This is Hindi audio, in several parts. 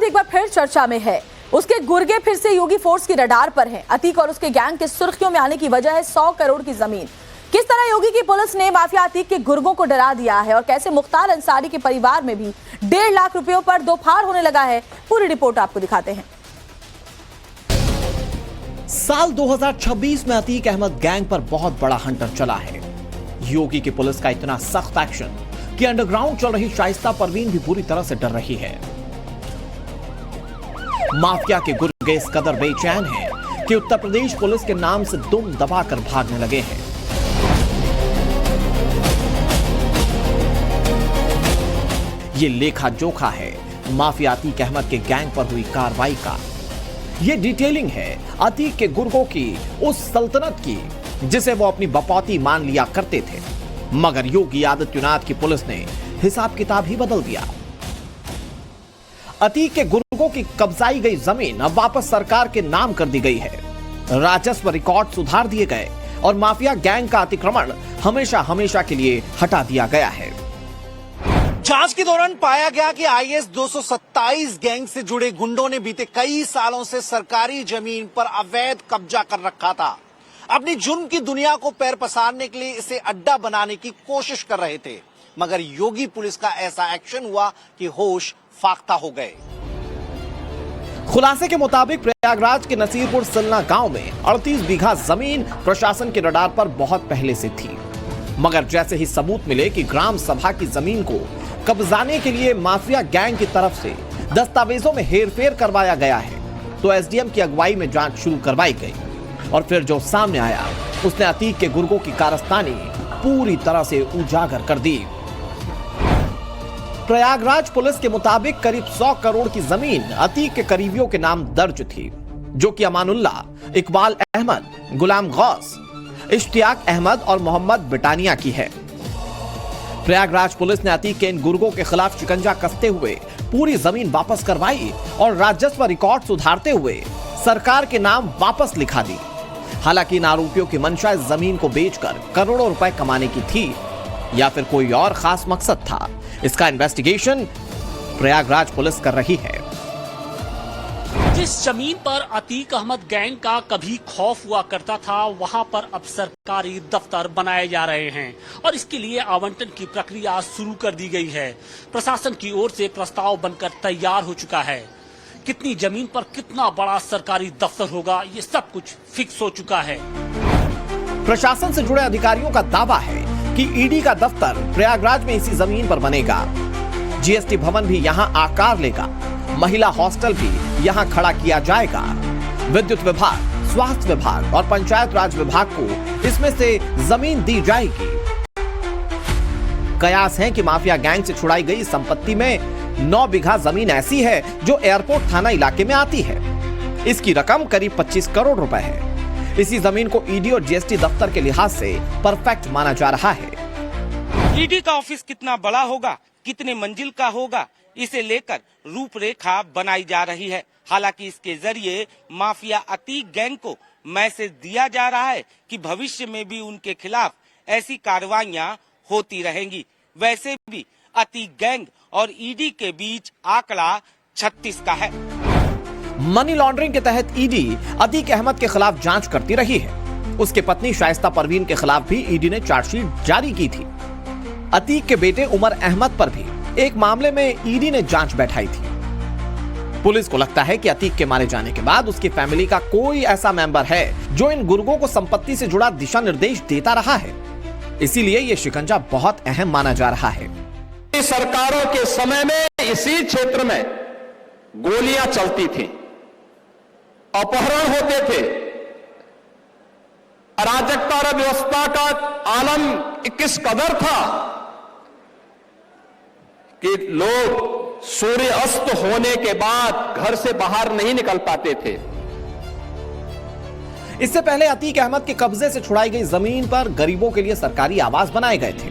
एक बार फिर चर्चा में है। उसके गुर्गे फिर से योगी फोर्स की रडार पर हैं। अतीक और उसके गैंग के सुर्खियों में आने की वजह है 100 करोड़ की जमीन। किस तरह योगी की पुलिस ने माफिया अतीक के गुर्गों को डरा दिया है और कैसे मुख्तार अंसारी के परिवार में भी 1.5 लाख रुपयों पर दोफाड़ होने लगा है, पूरी रिपोर्ट आपको दिखाते हैं। साल 2026 में अतीक अहमद गैंग पर बहुत बड़ा हंटर चला है। योगी की पुलिस का इतना सख्त एक्शन कि अंडरग्राउंड चल रही शाइस्ता परवीन भी बुरी तरह से डर रही है। माफिया के गुर्गे इस कदर बेचैन हैं कि उत्तर प्रदेश पुलिस के नाम से दुम दबाकर भागने लगे हैं। ये लेखा जोखा है माफिया अतीक अहमद के गैंग पर हुई कार्रवाई का। ये डिटेलिंग है अतीक के गुर्गों की उस सल्तनत की जिसे वो अपनी बपौती मान लिया करते थे, मगर योगी आदित्यनाथ की पुलिस ने हिसाब किताब ही बदल दिया। अतीक के गुर्गों की कब्जाई गई जमीन अब वापस सरकार के नाम कर दी गई है। राजस्व रिकॉर्ड सुधार दिए गए और माफिया गैंग का अतिक्रमण हमेशा हमेशा के लिए हटा दिया गया है। जांच के दौरान पाया गया कि आईएस 227 गैंग से जुड़े गुंडों ने बीते कई सालों से सरकारी जमीन पर अवैध कब्जा कर रखा था। अपनी जुर्म की दुनिया को पैर पसारने के लिए इसे अड्डा बनाने की कोशिश कर रहे थे, मगर योगी पुलिस का ऐसा एक्शन हुआ कि होश फाख्ता हो गए। खुलासे के मुताबिक प्रयागराज के नसीरपुर सिलना गांव में 38 बीघा जमीन प्रशासन के रडार पर बहुत पहले से थी, मगर जैसे ही सबूत मिले कि ग्राम सभा की जमीन को कब्जाने के लिए माफिया गैंग की तरफ से दस्तावेजों में हेरफेर करवाया गया है, तो एसडीएम की अगुवाई में जांच शुरू करवाई गई और फिर जो सामने आया उसने अतीक के गुर्गों की कारस्तानी पूरी तरह से उजागर कर दी। प्रयागराज पुलिस के मुताबिक करीब 100 करोड़ की जमीन अतीक के करीबियों के नाम दर्ज थी, जो कि अमानुल्लाह, इकबाल अहमद, गुलाम गौस, इश्तियाक अहमद और मोहम्मद बिटानिया की है। प्रयागराज पुलिस ने अतीक के इन गुर्गों के खिलाफ शिकंजा कसते हुए पूरी जमीन वापस करवाई और राजस्व रिकॉर्ड सुधारते हुए सरकार के नाम वापस लिखा दी। हालांकि इन आरोपियों की मंशा इस जमीन को बेचकर करोड़ों रुपए कमाने की थी या फिर कोई और खास मकसद था, इसका इन्वेस्टिगेशन प्रयागराज पुलिस कर रही है। जिस जमीन पर अतीक अहमद गैंग का कभी खौफ हुआ करता था, वहां पर अब सरकारी दफ्तर बनाए जा रहे हैं और इसके लिए आवंटन की प्रक्रिया शुरू कर दी गई है। प्रशासन की ओर से प्रस्ताव बनकर तैयार हो चुका है। कितनी जमीन पर कितना बड़ा सरकारी दफ्तर होगा, ये सब कुछ फिक्स हो चुका है। प्रशासन से जुड़े अधिकारियों का दावा है कि ईडी का दफ्तर प्रयागराज में इसी जमीन पर बनेगा। जीएसटी भवन भी यहां आकार लेगा। महिला हॉस्टल भी यहां खड़ा किया जाएगा। विद्युत विभाग, स्वास्थ्य विभाग और पंचायत राज विभाग को इसमें से जमीन दी जाएगी। कयास है कि माफिया गैंग से छुड़ाई गई संपत्ति में 9 बीघा जमीन ऐसी है जो एयरपोर्ट थाना इलाके में आती है। इसकी रकम करीब 25 करोड़ रुपए है। इसी जमीन को ईडी और जीएसटी दफ्तर के लिहाज से परफेक्ट माना जा रहा है। ईडी का ऑफिस कितना बड़ा होगा, कितने मंजिल का होगा, इसे लेकर रूपरेखा बनाई जा रही है। हालांकि इसके जरिए माफिया अतीक गैंग को मैसेज दिया जा रहा है कि भविष्य में भी उनके खिलाफ ऐसी कार्रवाइयां होती रहेंगी। वैसे भी अतीक गैंग और ईडी के बीच आंकड़ा 36 का है। मनी लॉन्ड्रिंग के तहत ईडी अतीक अहमद के खिलाफ जांच करती रही है। उसके पत्नी शाइस्ता परवीन के खिलाफ भी ईडी ने चार्जशीट जारी की थी। अतीक के बेटे उमर अहमद पर भी एक मामले में ईडी ने जांच बैठाई थी। पुलिस को लगता है कि अतीक के मारे जाने के बाद उसकी फैमिली का कोई ऐसा मेंबर है जो इन गुर्गों को संपत्ति से जुड़ा दिशा निर्देश देता रहा है। इसीलिए यह शिकंजा बहुत अहम माना जा रहा है। सरकारों के समय में इसी क्षेत्र में गोलियां चलती थी, अपहरण होते थे, अराजकता और व्यवस्था का आलम किस कदर था कि लोग सूर्य अस्त होने के बाद घर से बाहर नहीं निकल पाते थे। इससे पहले अतीक अहमद के कब्जे से छुड़ाई गई जमीन पर गरीबों के लिए सरकारी आवास बनाए गए थे।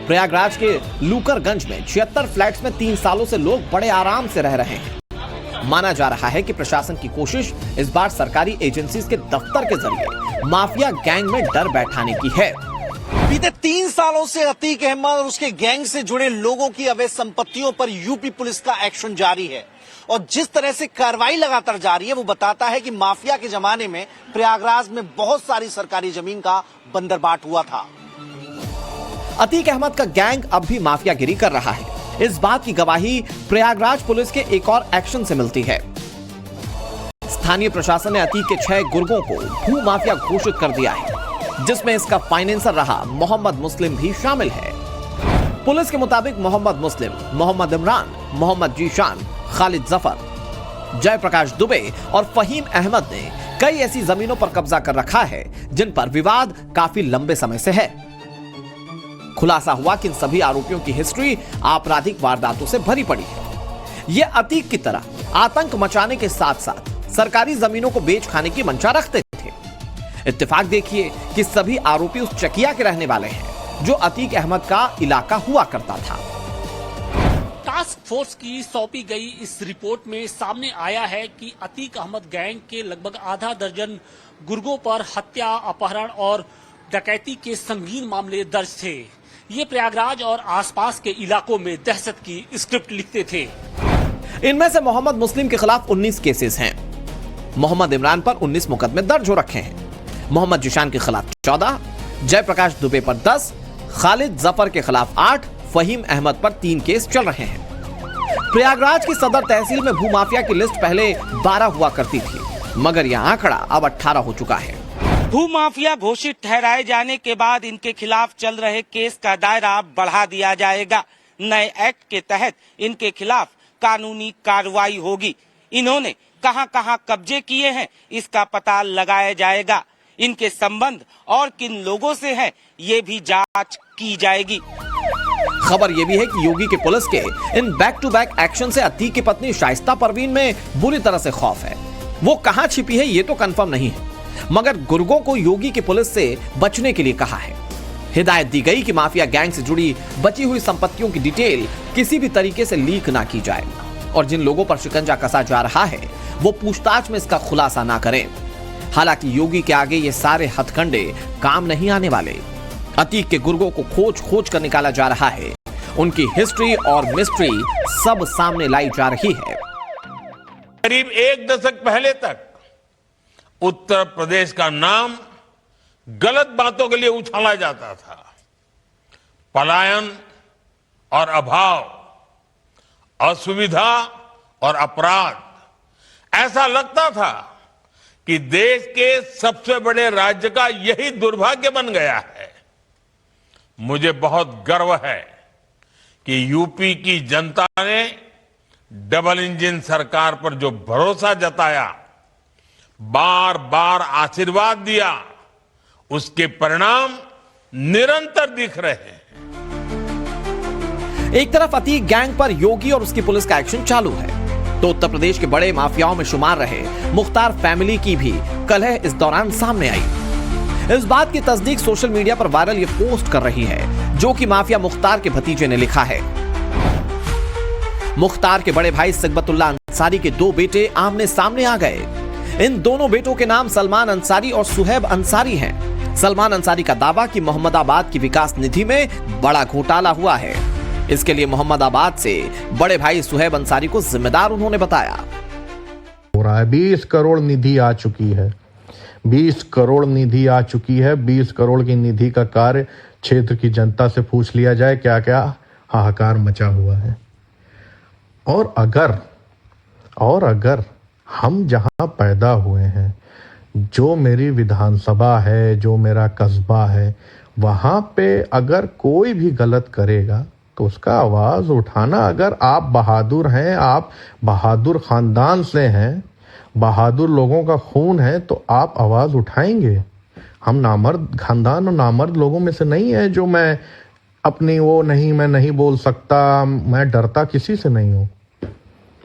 प्रयागराज के लूकरगंज में 76 फ्लैट्स में 3 सालों से लोग बड़े आराम से रह रहे हैं। माना जा रहा है कि प्रशासन की कोशिश इस बार सरकारी एजेंसीज के दफ्तर के जरिए माफिया गैंग में डर बैठाने की है। बीते 3 सालों से अतीक अहमद और उसके गैंग से जुड़े लोगों की अवैध संपत्तियों पर यूपी पुलिस का एक्शन जारी है। और जिस तरह से कार्रवाई लगातार जारी है वो बताता है कि माफिया के जमाने में प्रयागराज में बहुत सारी सरकारी जमीन का बंदरबाट हुआ था। अतीक अहमद का गैंग अब भी माफियागिरी कर रहा है। इस बात की गवाही प्रयागराज पुलिस के एक और एक्शन से मिलती है। स्थानीय प्रशासन ने अतीक के 6 गुर्गों को भू माफिया घोषित कर दिया है, जिसमें इसका फाइनेंसर रहा मोहम्मद मुस्लिम भी शामिल है। पुलिस के मुताबिक मोहम्मद मुस्लिम, मोहम्मद इमरान, मोहम्मद जीशान, खालिद जफर, जयप्रकाश दुबे और फहीम अहमद ने कई ऐसी जमीनों पर कब्जा कर रखा है जिन पर विवाद काफी लंबे समय से है। खुलासा हुआ कि इन सभी आरोपियों की हिस्ट्री आपराधिक वारदातों से भरी पड़ी है। ये अतीक की तरह आतंक मचाने के साथ साथ सरकारी जमीनों को बेच खाने की मंशा रखते थे। इत्तेफाक देखिए कि सभी आरोपी उस चकिया के रहने वाले हैं जो अतीक अहमद का इलाका हुआ करता था। टास्क फोर्स की सौंपी गई इस रिपोर्ट में सामने आया है कि अतीक अहमद गैंग के लगभग आधा दर्जन गुर्गों पर हत्या, अपहरण और डकैती के संगीन मामले दर्ज थे। ये प्रयागराज और आसपास के इलाकों में दहशत की स्क्रिप्ट लिखते थे। इनमें से मोहम्मद मुस्लिम के खिलाफ 19 केसेस हैं। मोहम्मद इमरान पर 19 मुकदमे दर्ज हो रखे हैं। मोहम्मद जिशान के खिलाफ 14, जयप्रकाश दुबे पर 10, खालिद जफर के खिलाफ 8, फहीम अहमद पर 3 केस चल रहे हैं। प्रयागराज की सदर तहसील में भूमाफिया की लिस्ट पहले 12 हुआ करती थी, मगर यह आंकड़ा अब 18 हो चुका है। भूमाफिया घोषित ठहराए जाने के बाद इनके खिलाफ चल रहे केस का दायरा बढ़ा दिया जाएगा। नए एक्ट के तहत इनके खिलाफ कानूनी कार्रवाई होगी। इन्होंने कहां-कहां कब्जे किए हैं इसका पता लगाया जाएगा। इनके संबंध और किन लोगों से है ये भी जांच की जाएगी। खबर यह भी है कि योगी की पुलिस के इन बैक टू बैक एक्शन से अतीक की पत्नी शाइस्ता परवीन में बुरी तरह से खौफ है। वो कहां छिपी है ये तो कंफर्म नहीं है, मगर गुर्गों को योगी की पुलिस से बचने के लिए कहा है। हिदायत दी गई कि माफिया गैंग से जुड़ी बची हुई संपत्तियों की डिटेल किसी भी तरीके से लीक ना की जाए और जिन लोगों पर शिकंजा कसा जा रहा है वो पूछताछ में इसका खुलासा ना करें। हालांकि योगी के आगे ये सारे हथकंडे काम नहीं आने वाले। अतीक के गुर्गों को खोज खोज कर निकाला जा रहा है। उनकी हिस्ट्री और मिस्ट्री सब सामने लाई जा रही है। करीब 1 दशक पहले तक उत्तर प्रदेश का नाम गलत बातों के लिए उछाला जाता था। पलायन और अभाव, असुविधा और अपराध, ऐसा लगता था कि देश के सबसे बड़े राज्य का यही दुर्भाग्य बन गया है। मुझे बहुत गर्व है कि यूपी की जनता ने डबल इंजन सरकार पर जो भरोसा जताया, बार बार आशीर्वाद दिया, उसके परिणाम निरंतर दिख रहे हैं। एक तरफ अतीक गैंग पर योगी और उसकी पुलिस का एक्शन चालू है, तो उत्तर प्रदेश के बड़े माफियाओं में शुमार रहे मुख्तार फैमिली की भी कलह इस दौरान सामने आई। इस बात की तस्दीक सोशल मीडिया पर वायरल ये पोस्ट कर रही है जो कि माफिया मुख्तार के भतीजे ने लिखा है। मुख्तार के बड़े भाई सिकबतुल्लाह अंसारी के 2 बेटे आमने सामने आ गए। इन दोनों बेटों के नाम सलमान अंसारी और सुहेब अंसारी हैं। सलमान अंसारी का दावा कि मोहम्मदाबाद की विकास निधि में बड़ा घोटाला हुआ है। इसके लिए मोहम्मदाबाद से बड़े भाई सुहेब अंसारी को जिम्मेदार उन्होंने बताया। हो रहा है 20 करोड़ निधि आ चुकी है। 20 करोड़ निधि आ चुकी है। 20 करोड़ की निधि का कार्य क्षेत्र की जनता से पूछ लिया जाए क्या क्या हाहाकार मचा हुआ है। और अगर हम जहां पैदा हुए हैं, जो मेरी विधानसभा है, जो मेरा कस्बा है, वहां पे अगर कोई भी गलत करेगा तो उसका आवाज उठाना, अगर आप बहादुर हैं, आप बहादुर खानदान से हैं, बहादुर लोगों का खून है, तो आप आवाज उठाएंगे। हम नामर्द खानदान और नामर्द लोगों में से नहीं है जो मैं नहीं बोल सकता, मैं डरता किसी से नहीं हूं।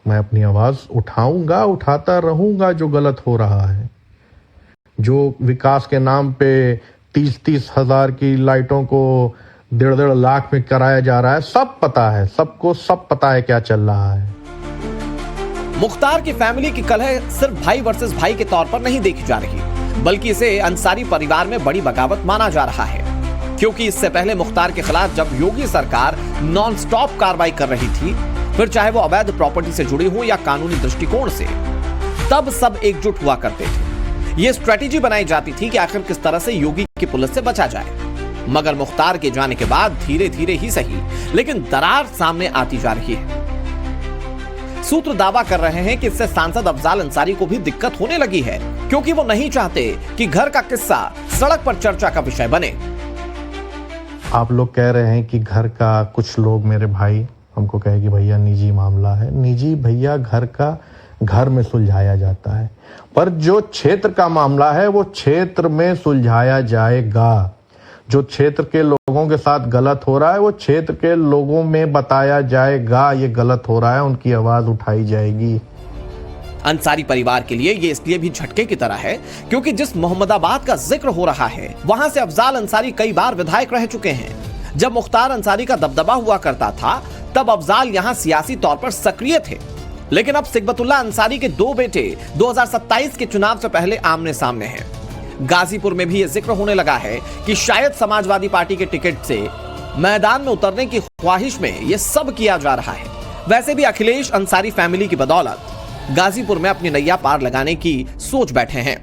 मैं अपनी आवाज उठाऊंगा, उठाता रहूंगा। जो गलत हो रहा है, जो विकास के नाम पे 30-30 हजार की लाइटों को 1.5 लाख में कराया जा रहा है, सब पता है, सबको सब पता है क्या चल रहा है। मुख्तार की फैमिली की कलह सिर्फ भाई वर्सेस भाई के तौर पर नहीं देखी जा रही, बल्कि इसे अंसारी परिवार में बड़ी बगावत माना जा रहा है। क्योंकि इससे पहले मुख्तार के खिलाफ जब योगी सरकार नॉन स्टॉप कार्रवाई कर रही थी, फिर चाहे वो अवैध प्रॉपर्टी से जुड़ी हो या कानूनी दृष्टिकोण से, तब सब एकजुट हुआ करते थे। ये स्ट्रेटेजी बनाई जाती थी कि आखिर किस तरह से योगी की पुलिस से बचा जाए। मगर मुख्तार के जाने के बाद धीरे धीरे ही सही, लेकिन दरार सामने आती जा रही है। सूत्र दावा कर रहे हैं कि इससे सांसद अफजाल अंसारी को भी दिक्कत होने लगी है, क्योंकि वो नहीं चाहते कि घर का किस्सा सड़क पर चर्चा का विषय बने। आप लोग कह रहे हैं कि घर का, कुछ लोग मेरे भाई हमको कहे कि भैया निजी मामला है। निजी भैया घर का घर में सुलझाया जाता है, पर जो क्षेत्र का मामला है वो क्षेत्र में सुलझाया जाएगा। जो क्षेत्र के लोगों के साथ गलत हो रहा है वो क्षेत्र के लोगों में बताया जाएगा, ये गलत हो रहा है, उनकी आवाज उठाई जाएगी। अंसारी परिवार के लिए ये इसलिए भी झटके की तरह है क्योंकि जिस मोहम्मदाबाद का जिक्र हो रहा है वहां से अफजाल अंसारी कई बार विधायक रह चुके हैं। जब मुख्तार अंसारी का दबदबा हुआ करता था तब अफजाल यहां सियासी तौर पर सक्रिय थे, लेकिन अब सिकबतुल्लाह अंसारी के दो बेटे 2027 के चुनाव से पहले आमने सामने हैं। गाजीपुर में भी यह जिक्र होने लगा है कि शायद समाजवादी पार्टी के टिकट से मैदान में उतरने की ख्वाहिश में यह सब किया जा रहा है। वैसे भी अखिलेश अंसारी फैमिली की बदौलत गाजीपुर में अपनी नैया पार लगाने की सोच बैठे हैं।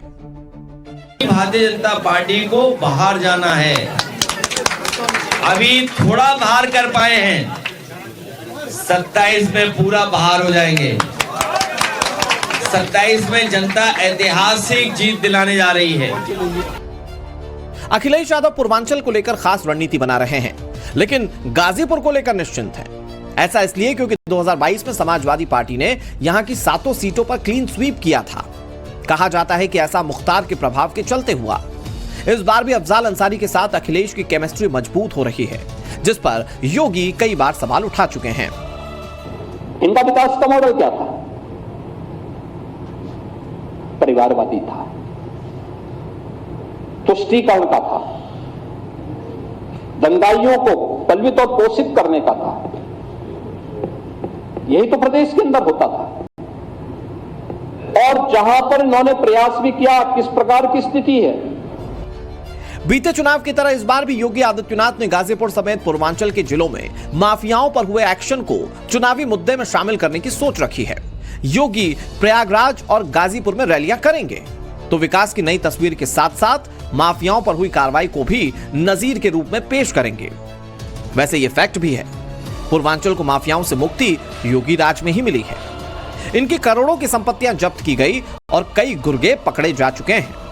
भारतीय जनता पार्टी को बाहर जाना है, अभी थोड़ा बाहर कर पाए हैं, 27 में पूरा बाहर हो जाएंगे। 27 में जनता ऐतिहासिक जीत दिलाने जा रही है। अखिलेश यादव पूर्वांचल को लेकर खास रणनीति बना रहे हैं, लेकिन गाजीपुर को लेकर निश्चिंत हैं। ऐसा इसलिए क्योंकि 2022 में समाजवादी पार्टी ने यहां की 7 सीटों पर क्लीन स्वीप किया था। कहा जाता है कि ऐसा मुख्तार के प्रभाव के चलते हुआ। इस बार भी अफजाल अंसारी के साथ अखिलेश की केमिस्ट्री मजबूत हो रही है, जिस पर योगी कई बार सवाल उठा चुके हैं। इनका विकास का मॉडल क्या था? परिवारवादी था, तुष्टीकरण का था, दंगाइयों को पलवित और पोषित करने का था। यही तो प्रदेश के अंदर होता था। और जहां पर इन्होंने प्रयास भी किया, किस प्रकार की स्थिति है। बीते चुनाव की तरह इस बार भी योगी आदित्यनाथ ने गाजीपुर समेत पूर्वांचल के जिलों में माफियाओं पर हुए एक्शन को चुनावी मुद्दे में शामिल करने की सोच रखी है। योगी प्रयागराज और गाजीपुर में रैलियां करेंगे तो विकास की नई तस्वीर के साथ साथ माफियाओं पर हुई कार्रवाई को भी नजीर के रूप में पेश करेंगे। वैसे ये फैक्ट भी है, पूर्वांचल को माफियाओं से मुक्ति योगी राज में ही मिली है। इनकी करोड़ों की संपत्तियां जब्त की गई और कई गुर्गे पकड़े जा चुके हैं।